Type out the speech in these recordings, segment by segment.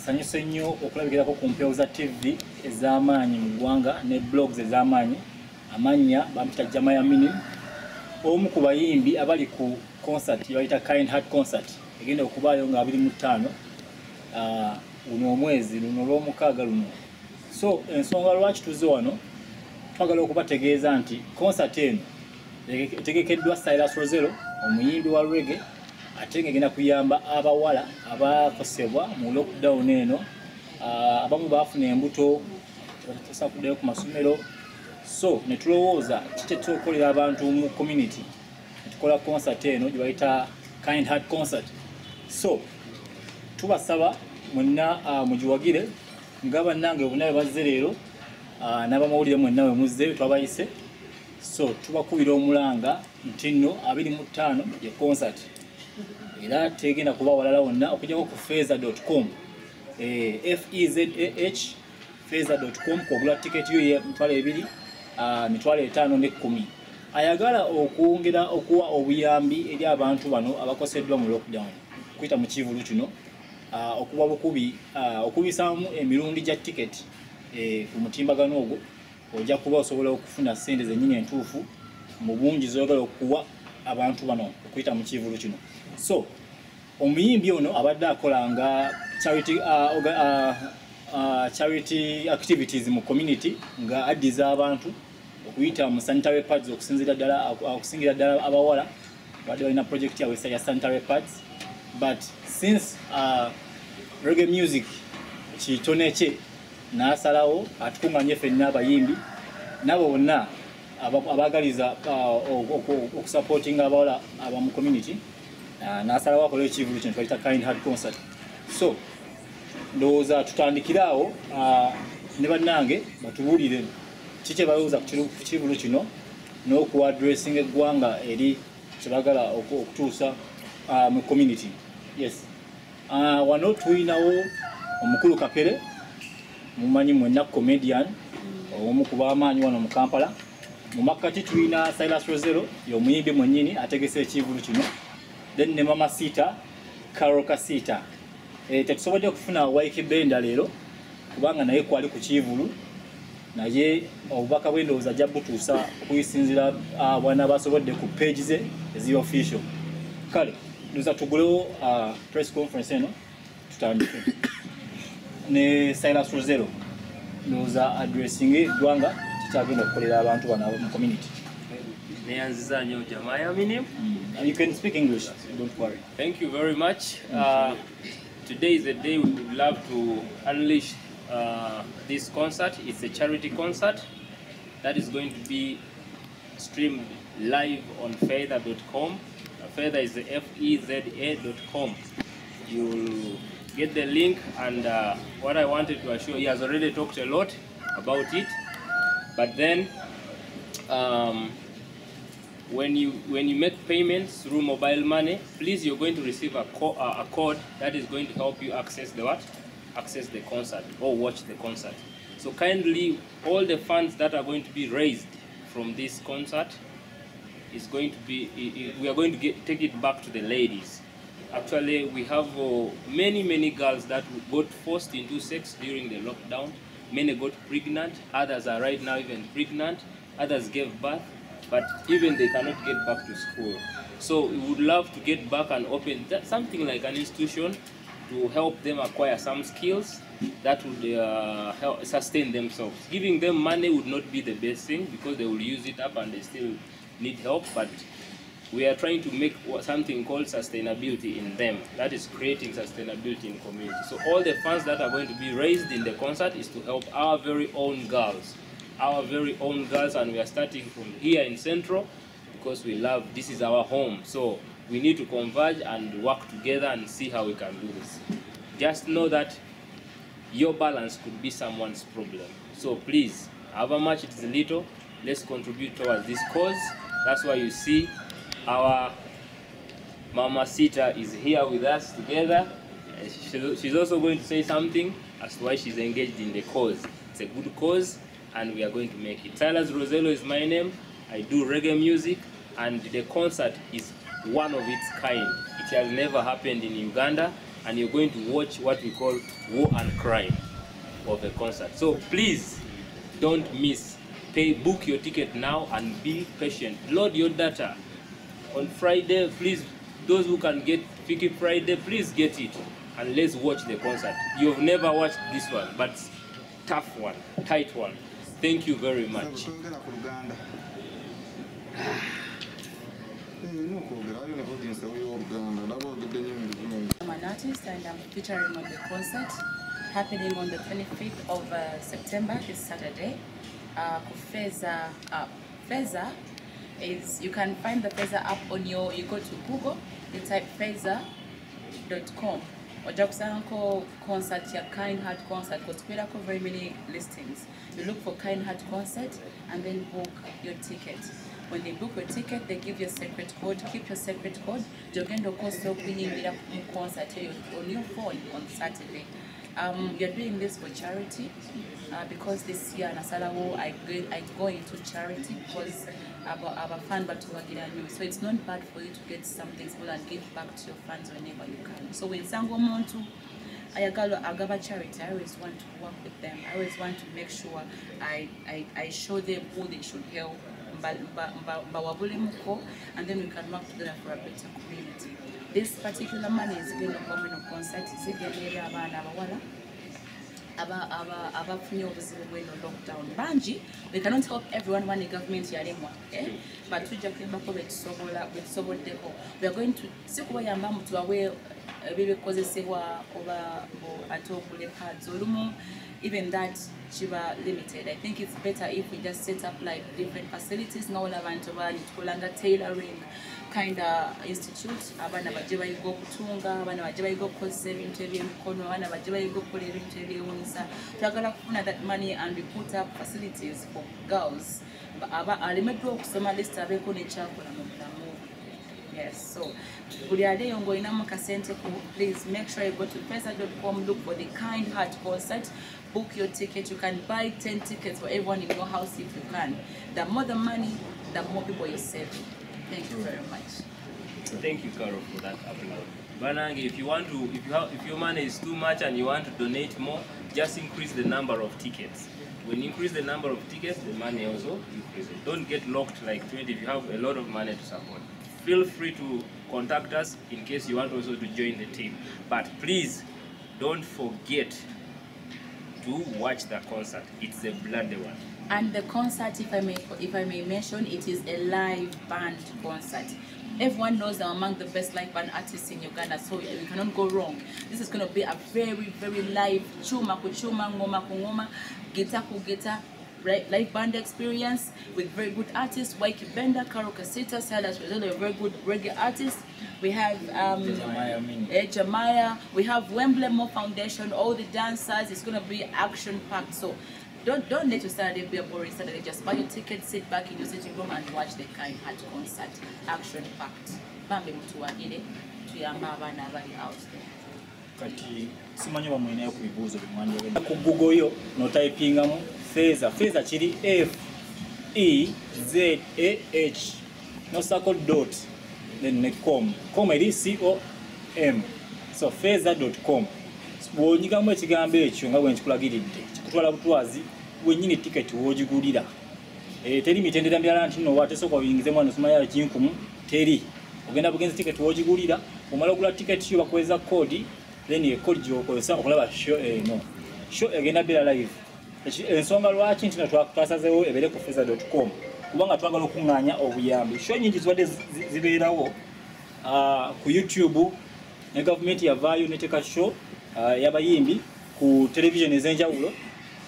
sanyuse nnyo okulabikirako ku mpewo za TV ez'amaanyi mu ggwanga ne blogs ez'amaanyi. Amanya bamuyita Jamaya Minim, omu ku bayimbi abali ku concert yayita Kind Heart concert egenda okubaayo nga 25 guno omwezi luno olw'omukaaga luno. So ensonga lwaki tuze wano twagala okubategeeza nti concert eno etegekeddwa Silas Rosero, omuyimbi wa reggae, ate ng'egenda kuyamba abawala abakosebwa mu lockdown eno. Abamu baafuna embuto batasakuddeyo ku masomero, so ne tulowooza kiki tukolera abantu mu community. Tukola concert eno gye bayita Kind Heart concert. So tubasaba mwenna mugiwagire nga bannange obunaye bazze leero n'abamawulire mwenna we muzze twabayise. So tubakubira omulanga nti nno 25 ye concert era tegenda kuba walala wonna okujjako ku feza.com FEZAH feza.com kugula tiketi yo ye mitwalo 5 ne 10. Ayagala okwongera okuwa obuyambi eri abantu bano abakoseddwa mu lockdown kuyita mu kivulu kino, okuba bukubi okubisaamu emirundi gya tiketi ku mutimbagano ogwo ojja kuba osobola okufuna ssente zennyini entuufu mu bungi z'oyagala okuwa abantu bano okuyita mu kivulu kino. So omuyimbi ono abadde akolanga charity activities mu community nga addiza abantu okuyita mu sanitary pads okusingira ddala abawala. Badde balina project yawe ya sanitary pads, but since reggae music kitone kye n'asalawo atukunganye ffenna abayimbi nabo bonna abagaliza okusupportinga abawala abamu community, n'asalawo akola ekivulu kino twayita Kind Heart concert. So ndowooza tutandikiraawo ne bannange batubuulire kiki balowooza ku kivulu kino n'oku addressing eggwanga eri kyebagala okutuusa mu community. Yes, wano tulinawo omukulu Kapere, mumanyi mwenna comedian omu ku b'amaanyi wano mu Kampala. Mu makkati tulina Silas Rosero y'omuyimbi mwennyini ategese ekivulu kino, then ne Mama Sita Carol Kasita. Tetusobodde okufuna Waiki Benda leero kubanga naye kwali ku kivulu, naye obubaka bw'endowooza ajja butuusa okuyisinzira bwana basobodde ku page ze ezi official. Kale nduza tugulewo press conference eno tutandike ne Silas Rosero ndowooza addressing eggwanga kikyagenda okukolera abantu bano mu community. Neyanziza nnyo Jamaya Minim. You can speak English, don't worry. Thank you very much. Today is the day we would love to unleash this concert. It's a charity concert that is going to be streamed live on feza.com. Feza is the FEZA.com. You'll get the link, and what I wanted to assure, he has already talked a lot about it, but then when you make payments through mobile money, please, you're going to receive a code that is going to help you access the concert or watch the concert. So kindly, all the funds that are going to be raised from this concert is going to be, we are going to take it back to the ladies. Actually, we have many girls that got forced into sex during the lockdown. Many got pregnant, others are right now even pregnant, others gave birth, but even they cannot get back to school. So we would love to get back and open something like an institution to help them acquire some skills that would help sustain themselves. Giving them money would not be the best thing because they will use it up and they still need help, but we are trying to make something called sustainability in them, that is creating sustainability in community. So all the funds that are going to be raised in the concert is to help our very own girls, and we are starting from here in Central because we love, this is our home, so we need to converge and work together and see how we can do this. Just know that your balance could be someone's problem, so please, however much it is little, let's contribute towards this cause. That's why you see our Mama Sita is here with us together. She's also going to say something as to why she's engaged in the cause. It's a good cause and we are going to make it. Silas Rosero is my name. I do reggae music and the concert is one of its kind. It has never happened in Uganda. and you're going to watch what we call war and crime of a concert. So please don't miss. Book your ticket now and be patient. Load your data. On Friday, please, those who can get Freaky Friday, please get it and let's watch the concert. You've never watched this one, but tough one, tight one. Thank you very much. I'm an artist and I'm featuring on the concert happening on the 25th of September, this Saturday. Feza is, you can find the Feza app on you go to Google, you type feza.com. Ojakusanko concert, your Kind Heart concert, because we have very many listings. You look for Kind Heart concert and then book your ticket. When they book your ticket, they give you a secret code. Keep your secret code. Jogendo Costo Queen concert on your phone on Saturday. We are doing this for charity because this year Nasalawo I go into charity because I'm a fan but so it's not bad for you to get something small and give back to your fans whenever you can. So when Sango Montu Agaba charity, I always want to work with them. I always want to make sure I show them who they should help, and then we can work together for a better community. This particular money is going to come in a concert. It's going to be lockdown. Banji, we cannot help everyone when the government is okay? But we are going to see why I'm to aware because even that Chiba limited. I think it's better if we just set up like different facilities now under tailoring kind of institute. Abana bajiba yigo kutunga, abana bajiba yigo koze ebintu eby'emikono, abana bajiba yigo kukola ebintu ebyewunyisa. Twagala kufuna that money and we put up facilities for girls. Alimedwa okusoma list abeko n'ekyakola mu bulamu. Yes, so please make sure you go to feza.com, look for the Kind Heart concert, book your ticket. You can buy 10 tickets for everyone in your house if you can. The more the money, the more people you save. Thank you very much. Thank you, Carol, for that upload. Banange, if your money is too much and you want to donate more, just increase the number of tickets. When you increase the number of tickets, the money also increases. Don't get locked like 20 if you have a lot of money to support. Feel free to contact us in case you want also to join the team. But please, don't forget to watch the concert. It's a bloody one. And the concert, if I may mention, it is a live band concert. Everyone knows I'm among the best live band artists in Uganda, so we cannot go wrong. This is going to be a very, very live chuma kuchuma, ngoma kungoma, guitar ku guitar, live band experience with very good artists. Waiki Benda, Karo Kasita, Silas Rizzo, a very good reggae artist. We have Jamaya, we have Wembley Mo Foundation, all the dancers. It's going to be action packed. So don't let your Saturday be a boring Saturday. Just buy your ticket, sit back in your sitting room and watch the Kind Heart concert. Action packed. Bambi mutuwagire tuyamba abana abali out there. Kati simanyi bamwine kuibuzo bimwandire. Ku Google yo no typingamu Feza chiri FEZAH no circle dot then com eri COM. So feza.com. Bwonyigamu ekigambo ekyo nga bwe nkikulagiridde kikutwala butwazi bwennyini ticket w'ogigulira. Teri mitendera mirala nti no watesoka oyingize mwana Sumaya kinkumu teri. Ogenda bugenzi ticket w'ogigulira, omala ogula ticket yo bakweza code, then ye code gy'okozesa okulaba show egenda bera live. Ensonga lwaki nti twasazeewo ebere ku feza.com kubanga twagala okuŋŋaanya obuyambi. Show nyingi zibadde zibeerawo ku YouTube ne gavumenti yavaayo neteka show y'abayimbi ku television ez'enjawulo,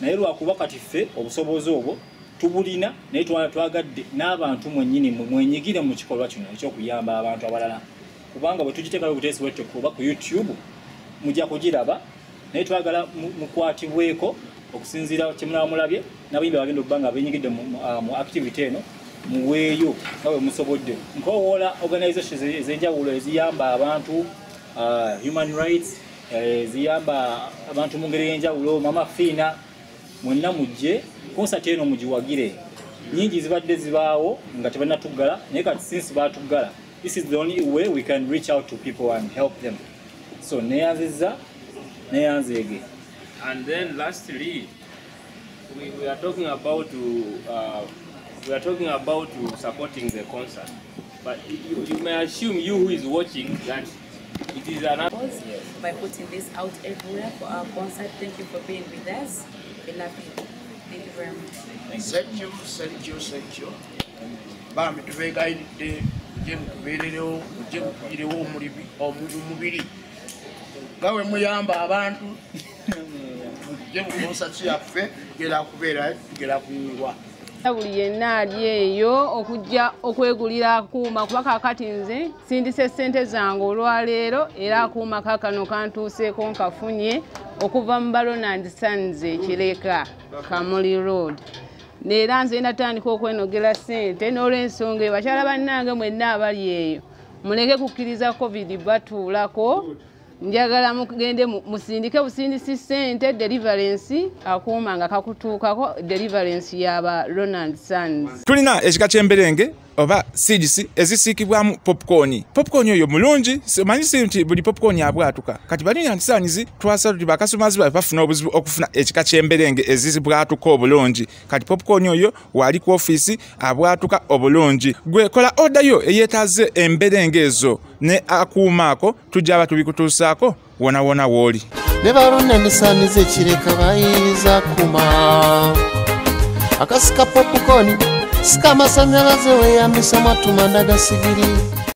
naye lwakuba kati ffe obusobozi obwo tubulina naye twagadde n'abantu mwennyini mwenyigire mu kikolwa kino ekyokuyamba abantu abalala, kubanga bwe tugiteekayo buteesi bwettu kuba ku YouTube mujja kugiraba, naye twagala mukwatibweko okusinziira kyemulaba mulabye n'abayimbi bagenda okuba nga beenyigidde mu activity eno muweeyo nga bwe musobodde. Nkowoola organizations ez'enjawulo eziyamba abantu human rights, ziyamba abantu mu ngeri y'enjawulo, Mama Fina, mwenna mujje concert eno mugiwagire. Nyingi zibadde zibaawo nga tebannatuggala, naye kati since baatuggala, this is the only way we can reach out to people and help them. so neyanziza neyanzeege. And then lastly, we are talking about supporting the concert. But you may assume, you who is watching, that it is another. By putting this out everywhere for our concert. Thank you for being with us. We love you. Thank you very much. Thank you. Bambi tubegaidde mukubeererewo mujje mukugirewo omubiri nga bwe muyamba abantu mujje mu konsati yaffe gera kubeera gera kunywa. Buli yenna ali eyo okujja okwegulira akuuma kuba kaakati nze sindise ssente zange olwaleero era akuuma kaakano kantuuseeko nkafunye okuva mu Ronald Sons Kireka Kamuli Road. Neera nze natandika okwenogera ssente n'olw'ensonga eyo bakyala bannange mwenna abali eyo muleke kukkiriza COVID batuulako. Njagala mugende musindike busindisi ssente deliverance akuuma nga kakutuukako deliverance yaba Ronald Sons. Tulina ekika ky'emberenge oba seeds ezisiikibwamu popcorn. Popcorn oyo mulungi, manyisi nti buli popcorn abwatuka. Kati balina ntisanizi twasala tuti bakasumaazi bafuna obuzibu okufuna ekika ky'emberenge ezibwatuka obulungi. Kati popcorn oyo wali ku office abwatuka obulungi. Gwe kola order yo eyeetaze emberenge ezo ne akuumaako tujja batubikutuusaako wona wooli. Ne Ronald Sons Kireka bayiriza kuma akasika popcorn sika masanyalaze weyambisa matumanda gasigiri.